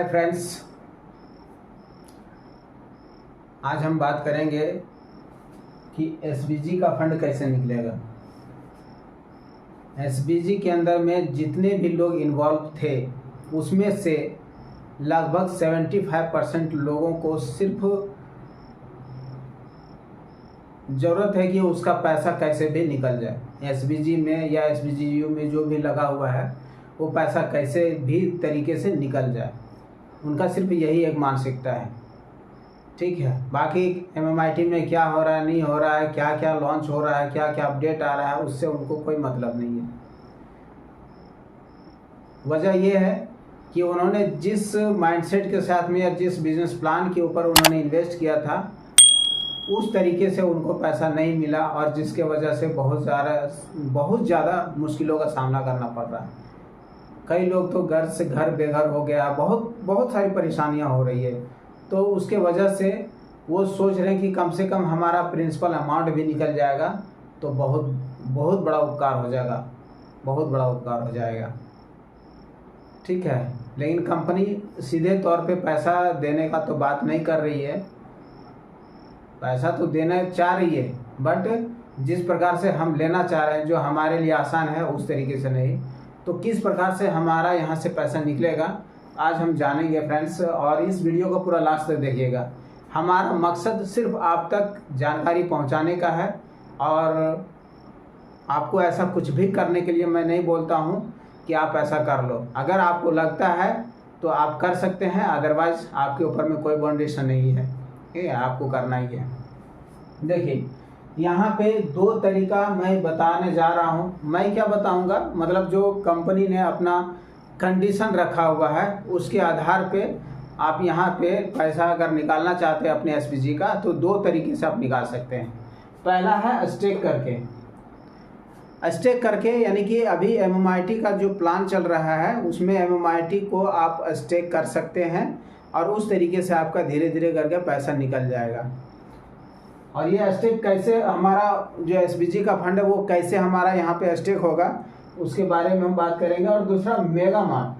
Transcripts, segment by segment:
Hi friends, आज हम बात करेंगे कि एसबीजी का फंड कैसे निकलेगा। एसबीजी के अंदर में जितने भी लोग इन्वॉल्व थे उसमें से लगभग 75% लोगों को सिर्फ ज़रूरत है कि उसका पैसा कैसे भी निकल जाए। एसबीजी में या एसबीजीयू में जो भी लगा हुआ है वो पैसा कैसे भी तरीके से निकल जाए, उनका सिर्फ यही एक मानसिकता है। ठीक है, बाकी एमएमआईटी में क्या हो रहा है, नहीं हो रहा है, क्या क्या लॉन्च हो रहा है, क्या क्या अपडेट आ रहा है, उससे उनको कोई मतलब नहीं है। वजह यह है कि उन्होंने जिस माइंडसेट के साथ में या जिस बिजनेस प्लान के ऊपर उन्होंने इन्वेस्ट किया था उस तरीके से उनको पैसा नहीं मिला, और जिसके वजह से बहुत ज़्यादा मुश्किलों का सामना करना पड़ रहा है। कई लोग तो घर से घर बेघर हो गया, बहुत सारी परेशानियां हो रही है। तो उसके वजह से वो सोच रहे हैं कि कम से कम हमारा प्रिंसिपल अमाउंट भी निकल जाएगा तो बहुत बड़ा उपकार हो जाएगा, बहुत बड़ा उपकार हो जाएगा। ठीक है, लेकिन कंपनी सीधे तौर पे पैसा देने का तो बात नहीं कर रही है। पैसा तो देना चाह रही है, बट जिस प्रकार से हम लेना चाह रहे हैं जो हमारे लिए आसान है उस तरीके से नहीं। तो किस प्रकार से हमारा यहाँ से पैसा निकलेगा आज हम जानेंगे फ्रेंड्स, और इस वीडियो को पूरा लास्ट तक देखिएगा। हमारा मकसद सिर्फ आप तक जानकारी पहुँचाने का है, और आपको ऐसा कुछ भी करने के लिए मैं नहीं बोलता हूँ कि आप ऐसा कर लो। अगर आपको लगता है तो आप कर सकते हैं, अदरवाइज आपके ऊपर में कोई बाउंडेशन नहीं है, ठीक है, आपको करना ही है। देखिए यहाँ पे दो तरीका मैं बताने जा रहा हूँ। मैं क्या बताऊँगा, मतलब जो कंपनी ने अपना कंडीशन रखा हुआ है उसके आधार पे आप यहाँ पे पैसा अगर निकालना चाहते हैं अपने एसबीजी का तो दो तरीके से आप निकाल सकते हैं। पहला है स्टेक करके, यानी कि अभी एमएमआईटी का जो प्लान चल रहा है उसमें एमएमआईटी को आप स्टेक कर सकते हैं, और उस तरीके से आपका धीरे धीरे करके पैसा निकल जाएगा। और ये स्टेक कैसे, हमारा जो एसबीजी का फंड है वो कैसे हमारा यहाँ पे स्टेक होगा उसके बारे में हम बात करेंगे। और दूसरा मेगा मार्ट,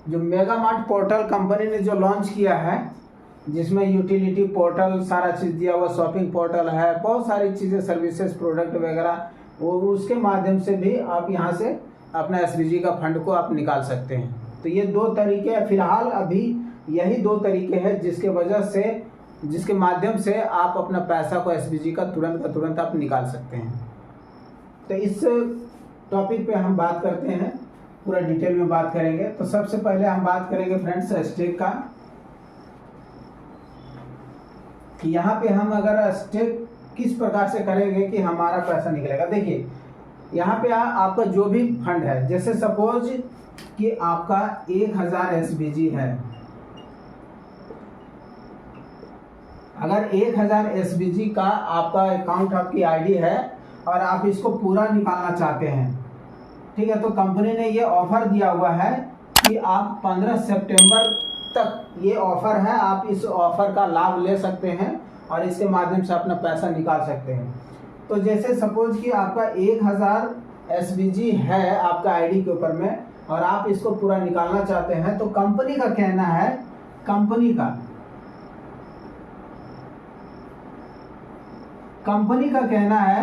जो मेगा मार्ट पोर्टल कंपनी ने जो लॉन्च किया है जिसमें यूटिलिटी पोर्टल सारा चीज़ दिया हुआ, शॉपिंग पोर्टल है, बहुत सारी चीज़ें, सर्विसेज, प्रोडक्ट वगैरह, वो उसके माध्यम से भी आप यहाँ से अपना एसबीजी का फंड को आप निकाल सकते हैं। तो ये दो तरीके फिलहाल अभी यही दो तरीके हैं जिसके माध्यम से आप अपना पैसा को एसबीजी का तुरंत आप निकाल सकते हैं। तो इस टॉपिक पे हम बात करते हैं, पूरा डिटेल में बात करेंगे। तो सबसे पहले हम बात करेंगे फ्रेंड्स स्टेक का, कि यहाँ पे हम अगर स्टेक किस प्रकार से करेंगे कि हमारा पैसा निकलेगा। देखिए यहाँ पे आपका जो भी फंड है, जैसे सपोज कि आपका 1000 एसबीजी है, अगर 1000 एसबीजी का आपका अकाउंट, आपकी आईडी है और आप इसको पूरा निकालना चाहते हैं, ठीक है, तो कंपनी ने ये ऑफर दिया हुआ है कि आप 15 सितंबर तक ये ऑफर है, आप इस ऑफर का लाभ ले सकते हैं और इसके माध्यम से अपना पैसा निकाल सकते हैं। तो जैसे सपोज कि आपका 1000 एसबीजी है आपका आईडी के ऊपर में और आप इसको पूरा निकालना चाहते हैं, तो कंपनी का कहना है, कंपनी का कहना है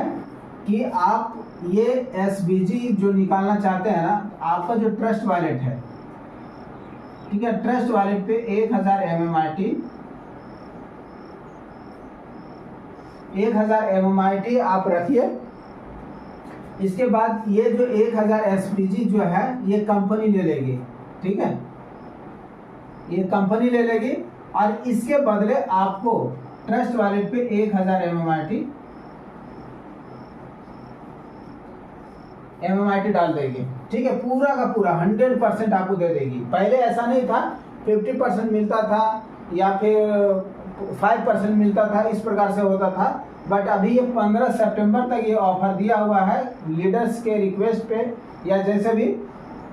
कि आप ये एसबीजी जो निकालना चाहते हैं ना, आपका जो ट्रस्ट वॉलेट है, ठीक है, ट्रस्ट वॉलेट पे 1000 एमएमआईटी आप रखिए। इसके बाद ये जो 1000 एसबीजी जो है ये कंपनी ले लेगी, ठीक है, ये कंपनी ले लेगी, और इसके बदले आपको ट्रस्ट वॉलेट पे 1000 एमएमआईटी डाल देगी, ठीक है, पूरा का पूरा 100% आपको दे देगी। पहले ऐसा नहीं था, 50% मिलता था या फिर 5% मिलता था, इस प्रकार से होता था। बट अभी ये 15 सितंबर तक ये ऑफर दिया हुआ है लीडर्स के रिक्वेस्ट पे या जैसे भी,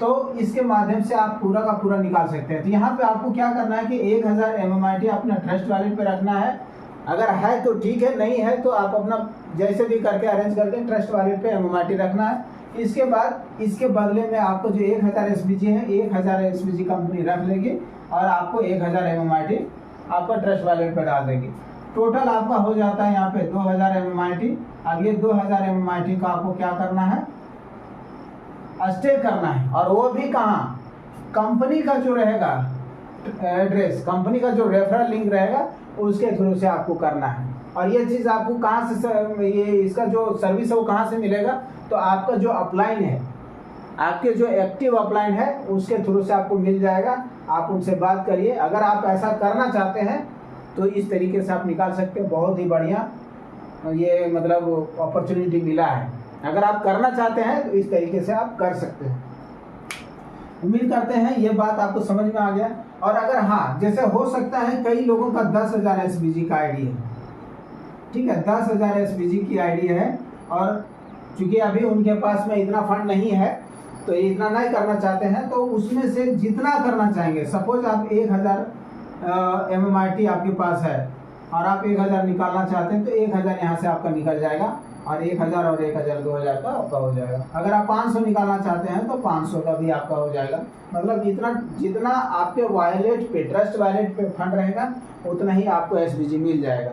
तो इसके माध्यम से आप पूरा का पूरा निकाल सकते हैं। तो यहाँ पे आपको क्या करना है कि 1000 एमएमआईटी अपना ट्रस्ट वॉलेट पे रखना है, अगर है तो ठीक है, नहीं है तो आप अपना जैसे भी करके अरेंज करके ट्रस्ट वॉलेट पे एमएमआईटी रखना है। इसके बाद इसके बदले में आपको जो 1000 SBG है, 1000 SBG कंपनी रख लेगी और आपको 1000 MMIT आपका ट्रस्ट वॉलेट पर डाल देगी। टोटल आपका हो जाता है यहाँ पे 2000 MMIT। अब ये 2000 MMIT का आपको क्या करना है, स्टे करना है, और वो भी कहाँ, कंपनी का जो रहेगा एड्रेस, कंपनी का जो रेफरल लिंक रहेगा उसके थ्रू से आपको करना है। और ये चीज़ आपको कहाँ से, ये इसका जो सर्विस है वो कहाँ से मिलेगा, तो आपका जो अपलाइन है, आपके जो एक्टिव अपलाइन है उसके थ्रू से आपको मिल जाएगा। आप उनसे बात करिए। अगर आप ऐसा करना चाहते हैं तो इस तरीके से आप निकाल सकते हैं। बहुत ही बढ़िया ये मतलब अपॉर्चुनिटी मिला है। अगर आप करना चाहते हैं तो इस तरीके से आप कर सकते हैं। उम्मीद करते हैं ये बात आपको समझ में आ गया। और अगर हाँ, जैसे हो सकता है कई लोगों का 10,000 SBG का आईडी है, ठीक है, 10,000 SBG की आईडी है, और चूंकि अभी उनके पास में इतना फंड नहीं है तो इतना नहीं करना चाहते हैं, तो उसमें से जितना करना चाहेंगे, सपोज आप 1000 MMIT आपके पास है और आप 1000 निकालना चाहते हैं तो 1000 यहाँ से आपका निकल जाएगा, और 1000 और 1000 2000 का आपका हो जाएगा। अगर आप 500 निकालना चाहते हैं तो 500 का भी आपका हो जाएगा। मतलब जितना आपके वॉलेट पे, ट्रस्ट वॉलेट पे फंड रहेगा उतना ही आपको SBG मिल जाएगा।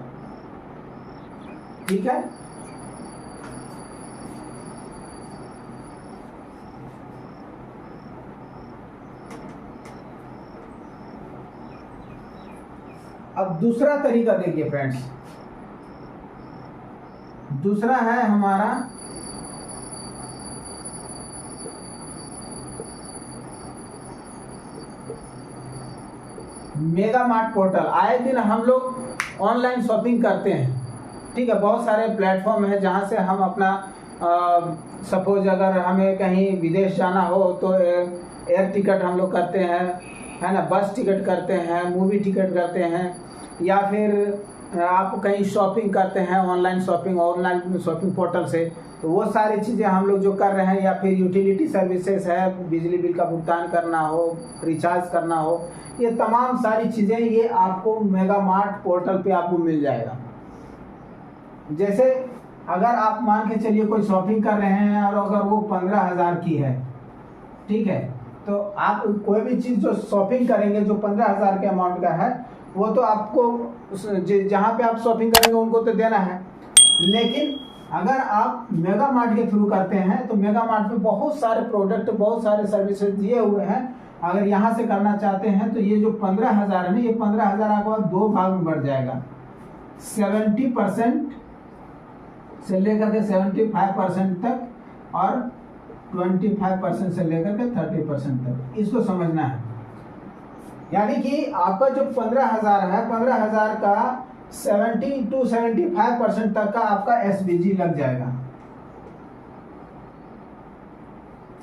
ठीक है, अब दूसरा तरीका देखिए फ्रेंड्स, दूसरा है हमारा मेगा मार्ट पोर्टल। आए दिन हम लोग ऑनलाइन शॉपिंग करते हैं, ठीक है, बहुत सारे प्लेटफॉर्म है जहां से हम अपना सपोज अगर हमें कहीं विदेश जाना हो तो एयर टिकट हम लोग करते हैं, है ना, बस टिकट करते हैं, मूवी टिकट करते हैं, या फिर आप कहीं शॉपिंग करते हैं, ऑनलाइन शॉपिंग पोर्टल से, तो वो सारी चीज़ें हम लोग जो कर रहे हैं, या फिर यूटिलिटी सर्विसेज है, बिजली बिल का भुगतान करना हो, रिचार्ज करना हो, ये तमाम सारी चीज़ें ये आपको मेगा मार्ट पोर्टल पे आपको मिल जाएगा। जैसे अगर आप मान के चलिए कोई शॉपिंग कर रहे हैं और अगर वो 15,000 की है, ठीक है, तो आप कोई भी चीज़ जो शॉपिंग करेंगे जो 15,000 के अमाउंट का है, वो तो आपको जहाँ पे आप शॉपिंग करेंगे उनको तो देना है। लेकिन अगर आप मेगा मार्ट के थ्रू करते हैं तो मेगा मार्ट में बहुत सारे प्रोडक्ट, बहुत सारे सर्विसेज दिए हुए हैं। अगर यहाँ से करना चाहते हैं तो ये जो 15,000 है ना, ये 15,000 आपके बाद 2 भाग में बढ़ जाएगा। 70% से लेकर के 75% तक, और 25% से लेकर के 30% तक, इसको समझना है। यानी कि आपका जो 15,000 है, 15,000 का 70 to 75% तक का आपका SBG लग जाएगा।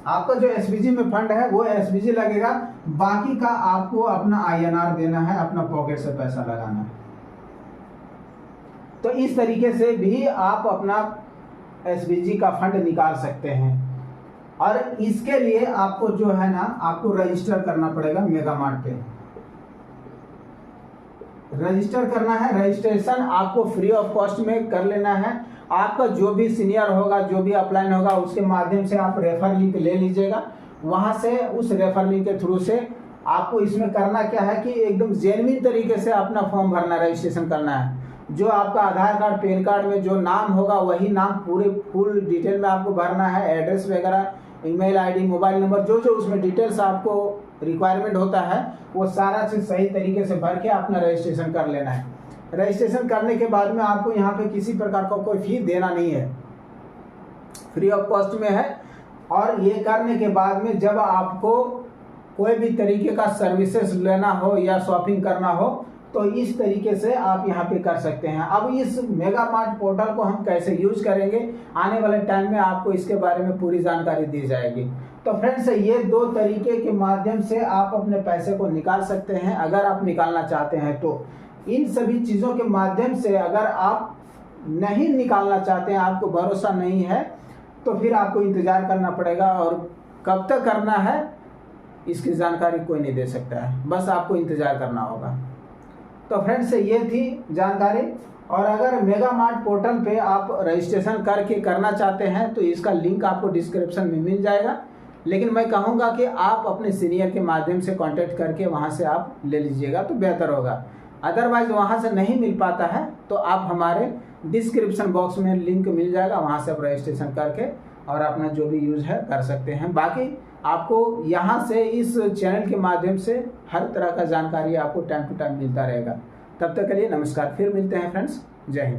आपका जो SBG में फंड है वो SBG लगेगा, बाकी का आपको अपना INR देना है, अपना पॉकेट से पैसा लगाना है। तो इस तरीके से भी आप अपना SBG का फंड निकाल सकते हैं। और इसके लिए आपको जो है ना, आपको रजिस्टर करना पड़ेगा मेगा मार्ट पे। रजिस्टर करना है, रजिस्ट्रेशन आपको फ्री ऑफ कॉस्ट में कर लेना है। आपका जो भी सीनियर होगा, जो भी अपलाइन होगा, उसके माध्यम से आप रेफर लिंक ले लीजिएगा। वहां से उस रेफर लिंक के थ्रू से आपको इसमें करना क्या है कि एकदम जेन्युइन तरीके से अपना फॉर्म भरना, रजिस्ट्रेशन करना है। जो आपका आधार कार्ड, पैन कार्ड में जो नाम होगा वही नाम पूरे फुल डिटेल में आपको भरना है। एड्रेस वगैरह, ईमेल आईडी, मोबाइल नंबर, जो जो उसमें डिटेल्स आपको रिक्वायरमेंट होता है वो सारा चीज़ सही तरीके से भर के अपना रजिस्ट्रेशन कर लेना है। रजिस्ट्रेशन करने के बाद में आपको यहाँ पे किसी प्रकार का कोई फी देना नहीं है, फ्री ऑफ कॉस्ट में है। और ये करने के बाद में जब आपको कोई भी तरीके का सर्विसेज लेना हो या शॉपिंग करना हो तो इस तरीके से आप यहाँ पे कर सकते हैं। अब इस मेगा मार्ट पोर्टल को हम कैसे यूज करेंगे, आने वाले टाइम में आपको इसके बारे में पूरी जानकारी दी जाएगी। तो फ्रेंड्स, ये 2 तरीके के माध्यम से आप अपने पैसे को निकाल सकते हैं अगर आप निकालना चाहते हैं तो। इन सभी चीज़ों के माध्यम से अगर आप नहीं निकालना चाहते हैं, आपको भरोसा नहीं है, तो फिर आपको इंतज़ार करना पड़ेगा। और कब तक करना है इसकी जानकारी कोई नहीं दे सकता है, बस आपको इंतज़ार करना होगा। तो फ्रेंड्स, ये थी जानकारी। और अगर मेगा मार्ट पोर्टल पे आप रजिस्ट्रेशन करके करना चाहते हैं तो इसका लिंक आपको डिस्क्रिप्शन में मिल जाएगा, लेकिन मैं कहूँगा कि आप अपने सीनियर के माध्यम से कांटेक्ट करके वहाँ से आप ले लीजिएगा तो बेहतर होगा। अदरवाइज वहाँ से नहीं मिल पाता है तो आप हमारे डिस्क्रिप्शन बॉक्स में लिंक मिल जाएगा, वहाँ से आप रजिस्ट्रेशन करके और अपना जो भी यूज़ है कर सकते हैं। बाकी आपको यहाँ से इस चैनल के माध्यम से हर तरह का जानकारी आपको टाइम टू टाइम मिलता रहेगा। तब तक के लिए नमस्कार, फिर मिलते हैं फ्रेंड्स, जय हिंद।